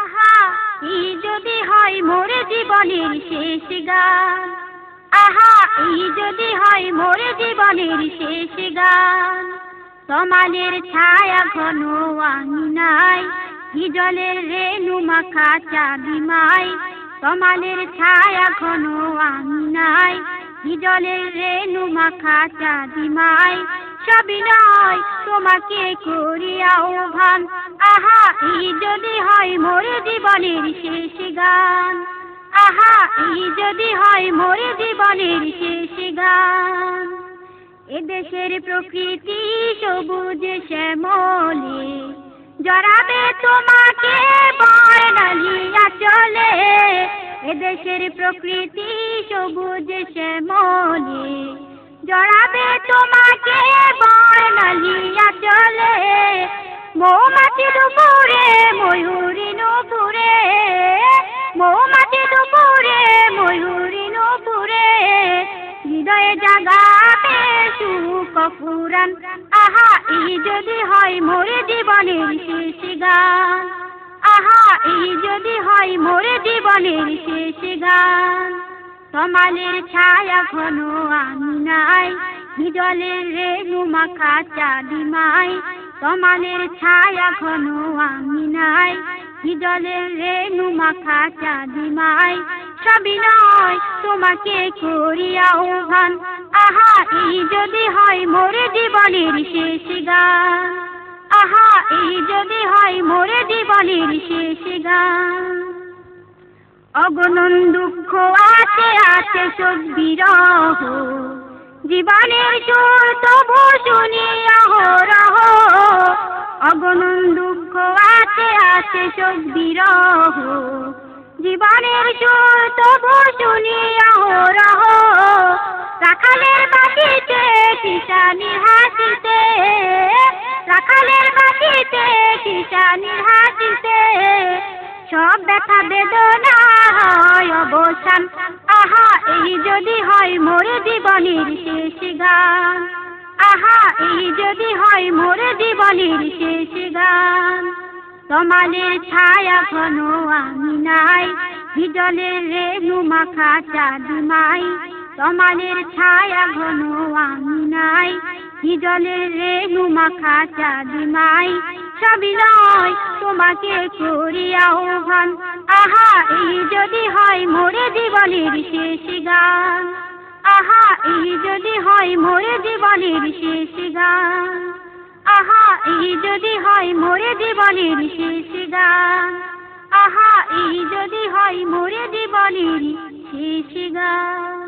আহা এই যদি হয় মোর জীবনের শেষ গান, আহা এই যদি হয় মোর জীবনের শেষ গান। তমালের ছায়া ঘন আঙিনায়, হিজলের রেণু মাখা চাঁদিমায়। তমালের ছায়া ঘন আঙিনায়, হিজলের রেণু মাখা চাঁদিমায়। সবিনয় তোমাকে করি আহ্বান, আহা এই যদি হয় মোর জীবনের শেষ গান, আহা এই যদি হয় মোর জীবনের শেষ গান। এদেশের প্রকৃতি সবুজ শ্যামলে, জড়াবে তোমাকে বর্ণালী আঁচলে। এদেশের প্রকৃতি সবুজ শ্যামলে, জড়াবে তোমাকে বর্ণালী আঁচলে। মৌমাছি দুপুরে ময়ূরী নূপুরে, মৌমাছি দুপুরে ময়ূরী নূপুরে। হৃদয়ে জাগাবে সুখ পুরাণ, আহা এই যদি হয় মোর জীবনের শেষ গান, আহা এই যদি হয় মোর জীবনের শেষ গান। তমালের ছায়া ঘন আঙিনায়, হিজলের রেণু মাখা চাঁদিমায়। তমালের ছায়া ঘন আঙিনায়, হিজলের রেণু মাখা চাঁদিমায়। সবিনয় তোমাকে করি আহ্বান, আহা এই যদি হয় মোর জীবনের শেষ গান, আহা এই যদি হয় মোর জীবনের শেষ গান। অগণন দুঃখ আছে আছে শোক বিরহ, জীবনের সুর তবু শুনি অহরহ। অগণন দুঃখ আছে আছে শোক বিরহ, জীবনের সুর তবু শুনি অহরহ। রাখালের বাটিতে কিষানির হাসিতে, রাখালের বাটিতে কিষানির হাসিতে। সব ব্যথা বেদনা হয় অবসান, আহা এই যদি হয় মোর জীবনের শেষ গান, আহা এই যদি হয় মোর জীবনের শেষ গান। তমালের ছায়া ঘন আঙিনায়, হিজলের রেণু মাখা চাঁদিমায়। তমালের ছায়া ঘন আঙিনায়, হিজলের রেণু মাখা চাঁদিমায়। সবিনয় তোমাকে করি আহ্বান, আহা এই যদি হয় মোর জীবনের শেষ গান, আহা এই যদি হয় মোর জীবনের শেষ গান, আহা এই যদি হয় মোর জীবনের শেষ গান, আহা এই যদি হয় মোর জীবনের শেষ গান।